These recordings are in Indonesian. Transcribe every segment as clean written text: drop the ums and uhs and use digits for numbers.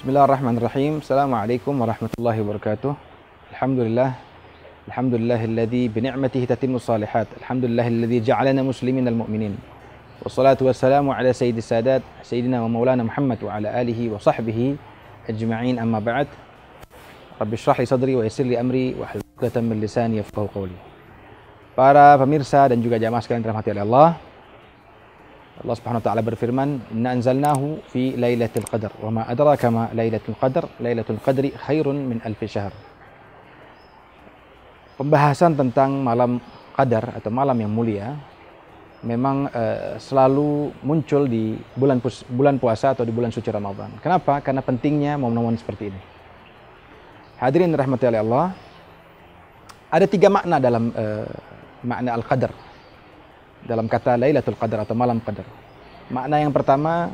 Bismillahirrahmanirrahim. Assalamualaikum warahmatullahi wabarakatuh. Alhamdulillah. Alhamdulillahilladzi bi ni'matihi tatimmu shalihat. Alhamdulillahilladzi ja'alana musliminal mu'minin. Wassalatu wassalamu ala sayyidis sadat sayyidina wa maulana Muhammad wa ala alihi wa sahbihi ajma'in, amma ba'd. Rabbi shrah li sadri wa yassir li amri wa hlul 'uqdatam min lisani yafqahu qawli. Para pemirsa dan juga jamaah sekalian dirahmati oleh Allah. Allah Subhanahu wa taala berfirman, "Inna anzalnahu fi lailatul qadar, wa ma adraka ma lailatul qadar, lailatul qadri khairun min alfi syahr." Pembahasan tentang malam qadar atau malam yang mulia memang selalu muncul di bulan puasa atau di bulan suci Ramadan. Kenapa? Karena pentingnya momen-momen seperti ini. Hadirin dirahmati oleh Allah, ada 3 makna dalam makna al-qadar. Dalam kata Lailatul Qadar atau malam qadar. Makna yang pertama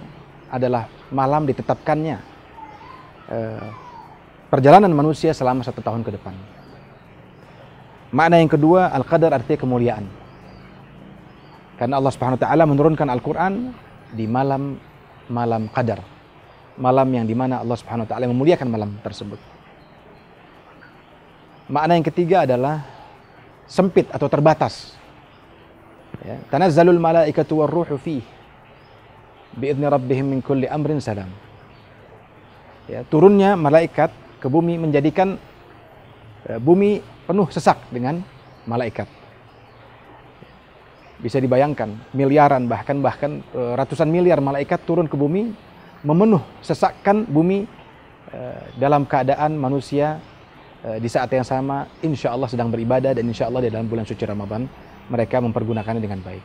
adalah malam ditetapkannya perjalanan manusia selama 1 tahun ke depan. Makna yang kedua, Al-Qadar artinya kemuliaan. Karena Allah Subhanahu wa taala menurunkan Al-Qur'an di malam qadar. Malam yang dimana Allah Subhanahu wa taala memuliakan malam tersebut. Makna yang ketiga adalah sempit atau terbatas. Ya, tanazzalul malaikatu warruhu fihi biidzni rabbihim min kulli amrin salam. Ya, turunnya malaikat ke bumi menjadikan bumi penuh sesak dengan malaikat. Bisa dibayangkan miliaran bahkan ratusan miliar malaikat turun ke bumi memenuh sesakkan bumi dalam keadaan manusia di saat yang sama insya Allah sedang beribadah, dan insya Allah di dalam bulan suci Ramadan mereka mempergunakannya dengan baik.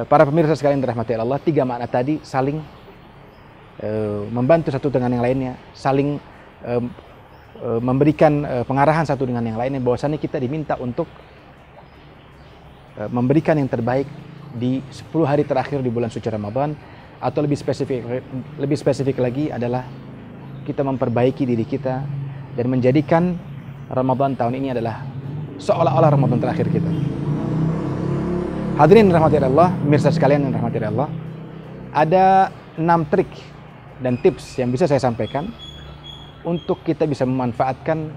Para pemirsa sekalian dirahmati Allah, 3 makna tadi saling membantu satu dengan yang lainnya, saling memberikan pengarahan satu dengan yang lainnya, bahwasannya kita diminta untuk memberikan yang terbaik di 10 hari terakhir di bulan suci Ramadan, atau lebih spesifik lagi adalah kita memperbaiki diri kita dan menjadikan Ramadan tahun ini adalah seolah-olah Ramadan terakhir kita. Hadirin rahmati Allah, pemirsa sekalian yang rahmati Allah, ada 6 trik dan tips yang bisa saya sampaikan untuk kita bisa memanfaatkan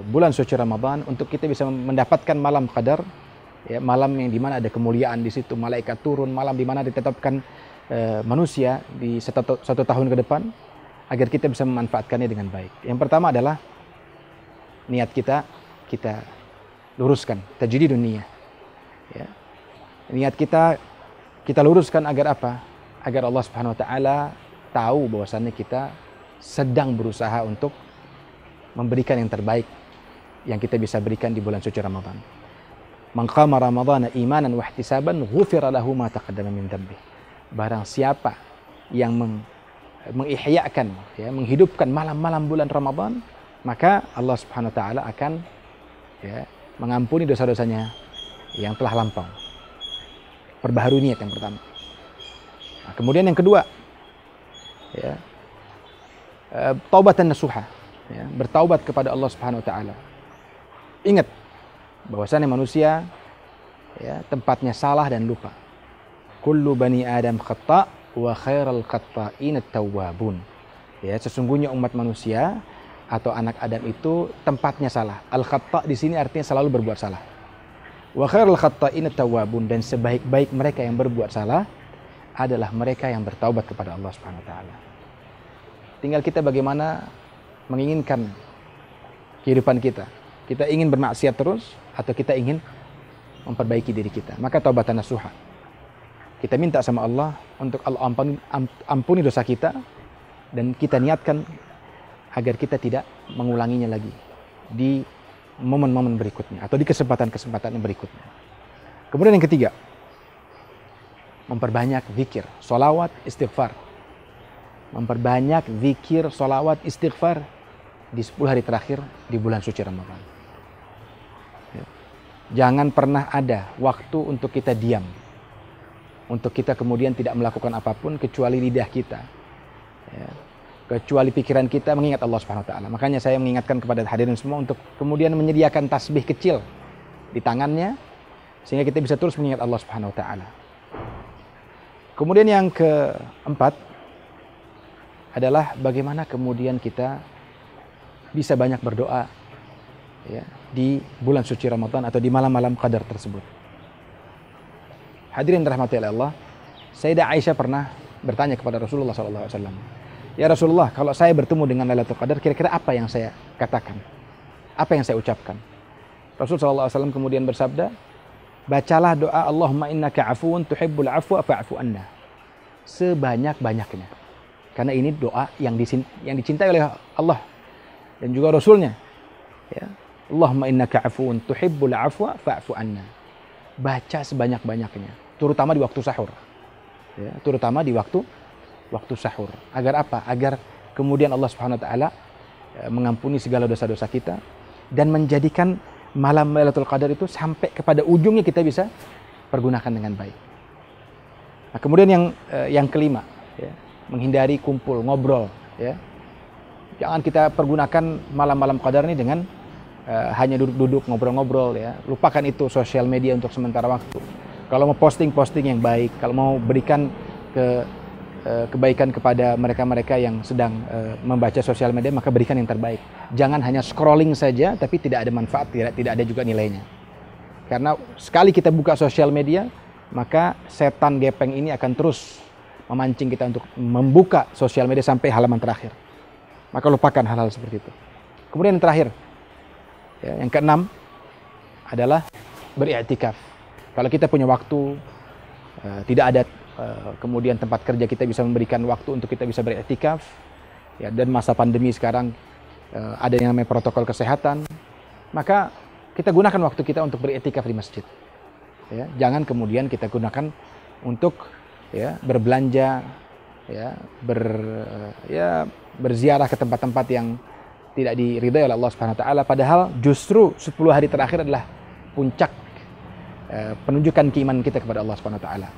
bulan suci Ramadan, untuk kita bisa mendapatkan malam qadar, ya, malam yang dimana ada kemuliaan di situ, malaikat turun, malam dimana ditetapkan manusia di 1 tahun ke depan, agar kita bisa memanfaatkannya dengan baik. Yang pertama adalah niat kita luruskan, tajdidun niyah. Ya. Niat kita luruskan agar apa? Agar Allah Subhanahu wa taala tahu bahwasannya kita sedang berusaha untuk memberikan yang terbaik yang kita bisa berikan di bulan suci Ramadan. Man qama ramadhana imanan wa ihtisaban ghufira lahu ma taqaddama min dhanbi. Barang siapa yang mengihyakan, ya, menghidupkan malam-malam bulan Ramadan, maka Allah Subhanahu wa taala akan, ya, mengampuni dosa-dosanya yang telah lampau. Perbaharui niat yang pertama. Nah, kemudian yang kedua, ya, taubatan nasuha, ya, bertaubat kepada Allah Subhanahu wa taala. Ingat bahwasanya manusia, ya, tempatnya salah dan lupa. Kullu bani Adam khata' wa khairal khata'in at-tawwabun. Ya, sesungguhnya umat manusia atau anak Adam itu tempatnya salah. Al-khata' di sini artinya selalu berbuat salah. Wa khairul khata'in at-tawwabun, dan sebaik-baik mereka yang berbuat salah adalah mereka yang bertaubat kepada Allah Subhanahu wa taala. Tinggal kita bagaimana menginginkan kehidupan kita. Kita ingin bermaksiat terus atau kita ingin memperbaiki diri kita. Maka taubatan nasuha. Kita minta sama Allah untuk Allah ampuni dosa kita, dan kita niatkan agar kita tidak mengulanginya lagi di momen-momen berikutnya atau di kesempatan-kesempatan yang berikutnya. Kemudian yang ketiga, memperbanyak zikir, sholawat, istighfar. Memperbanyak zikir, sholawat, istighfar di 10 hari terakhir di bulan suci Ramadan. Jangan pernah ada waktu untuk kita diam, untuk kita kemudian tidak melakukan apapun kecuali lidah kita, ya, kecuali pikiran kita mengingat Allah Subhanahu wa taala. Makanya saya mengingatkan kepada hadirin semua untuk kemudian menyediakan tasbih kecil di tangannya sehingga kita bisa terus mengingat Allah Subhanahu wa taala. Kemudian yang keempat adalah bagaimana kemudian kita bisa banyak berdoa ya, di bulan suci Ramadan atau di malam-malam qadar tersebut. Hadirin rahmati Allah, Sayyidah Aisyah pernah bertanya kepada Rasulullah SAW, ya Rasulullah, kalau saya bertemu dengan Lailatul Qadar, kira-kira apa yang saya katakan? Apa yang saya ucapkan? Rasulullah SAW kemudian bersabda, bacalah doa Allahumma innaka afuun tuhibbul afwa fa'fu anna, sebanyak-banyaknya. Karena ini doa yang dicintai oleh Allah dan juga Rasulnya. Ya. Allahumma innaka afuun tuhibbul afwa fa'fu anna. Baca sebanyak-banyaknya, terutama di waktu sahur. Ya, terutama di waktu sahur. Agar apa? Agar kemudian Allah Subhanahu wa taala mengampuni segala dosa-dosa kita dan menjadikan malam Lailatul Qadar itu sampai kepada ujungnya kita bisa pergunakan dengan baik. Nah, kemudian yang kelima, ya, menghindari kumpul ngobrol, ya. Jangan kita pergunakan malam-malam Qadar ini dengan hanya duduk-duduk ngobrol-ngobrol, ya. Lupakan itu sosial media untuk sementara waktu. Kalau mau posting yang baik, kalau mau berikan kebaikan kepada mereka-mereka yang sedang membaca sosial media, maka berikan yang terbaik. Jangan hanya scrolling saja tapi tidak ada manfaat, tidak ada juga nilainya. Karena sekali kita buka sosial media, maka setan gepeng ini akan terus memancing kita untuk membuka sosial media sampai halaman terakhir. Maka lupakan hal-hal seperti itu. Kemudian yang terakhir, ya, yang keenam adalah beriktikaf. Kalau kita punya waktu, tidak ada kemudian tempat kerja, kita bisa memberikan waktu untuk kita bisa beriktikaf. Ya, dan masa pandemi sekarang ada yang namanya protokol kesehatan, maka kita gunakan waktu kita untuk beriktikaf di masjid. Ya, jangan kemudian kita gunakan untuk ya, berbelanja, ya, berziarah ke tempat-tempat yang tidak diridai oleh Allah Subhanahu wa taala, padahal justru 10 hari terakhir adalah puncak penunjukan keimanan kita kepada Allah Subhanahu wa taala.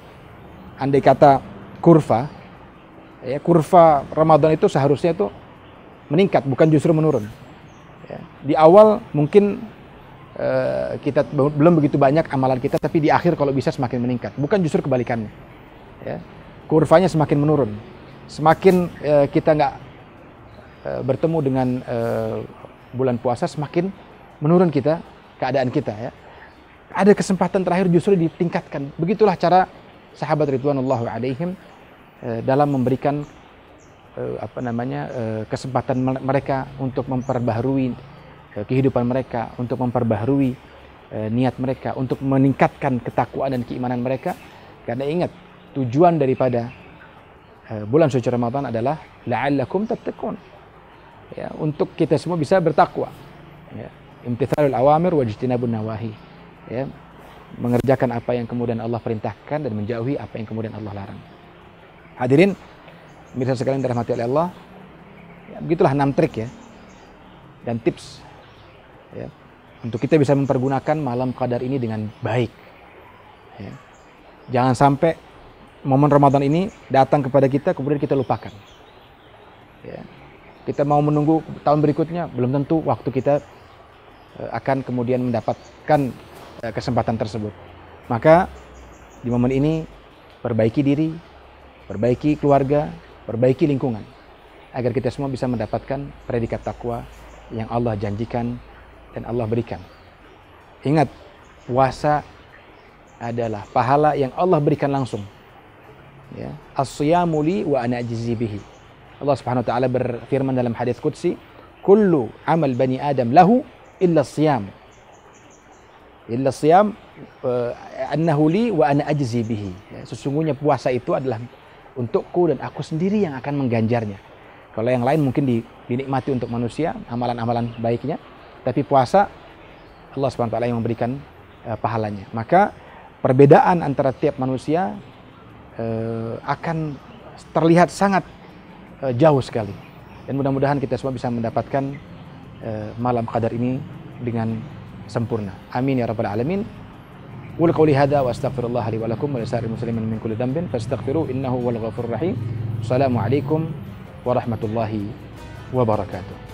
Andai kata kurva Ramadan itu seharusnya itu meningkat, bukan justru menurun. Ya, di awal mungkin kita belum begitu banyak amalan kita, tapi di akhir kalau bisa semakin meningkat, bukan justru kebalikannya. Ya, kurvanya semakin menurun, semakin kita nggak bertemu dengan bulan puasa, semakin menurun keadaan kita. Ya. Ada kesempatan terakhir justru ditingkatkan. Begitulah cara sahabat ridwanullah alaihim dalam memberikan kesempatan mereka untuk memperbaharui kehidupan mereka, untuk memperbaharui niat mereka, untuk meningkatkan ketakwaan dan keimanan mereka. Karena ingat, tujuan daripada bulan suci Ramadan adalah la'allakum tattaqun. Ya, untuk kita semua bisa bertakwa. Ya, imtithalul awamir wajtinabun nawahi. Ya, mengerjakan apa yang kemudian Allah perintahkan dan menjauhi apa yang kemudian Allah larang. Hadirin, pemirsa sekalian dirahmati oleh Allah, ya, begitulah 6 trik ya dan tips ya, untuk kita bisa mempergunakan malam qadar ini dengan baik. Ya. Jangan sampai momen Ramadan ini datang kepada kita kemudian kita lupakan. Ya. Kita mau menunggu tahun berikutnya, belum tentu waktu kita akan kemudian mendapatkan kesempatan tersebut. Maka di momen ini perbaiki diri, perbaiki keluarga, perbaiki lingkungan agar kita semua bisa mendapatkan predikat takwa yang Allah janjikan dan Allah berikan. Ingat, puasa adalah pahala yang Allah berikan langsung. Ya, as-siyamu li wa ana ajzi bihi. Allah Subhanahu wa taala berfirman dalam hadis qudsi, kullu amal bani Adam lahu illa as-siyam. Illa siyam annahu li wa ana ajzi bihi. Ya, sesungguhnya puasa itu adalah untukku dan aku sendiri yang akan mengganjarnya. Kalau yang lain mungkin dinikmati untuk manusia, amalan-amalan baiknya, tapi puasa Allah Subhanahu wa taala yang memberikan pahalanya. Maka perbedaan antara tiap manusia akan terlihat sangat jauh sekali. Dan mudah-mudahan kita semua bisa mendapatkan malam qadar ini dengan sempurna. Amin ya rabbal alamin. Qul qouli hadza wa astaghfirullah li wa lakum wa lisa'iril muslimin min kulli dhanbin fastaghfiruhu innahu huwal ghafurur rahim. Assalamualaikum warahmatullahi wabarakatuh.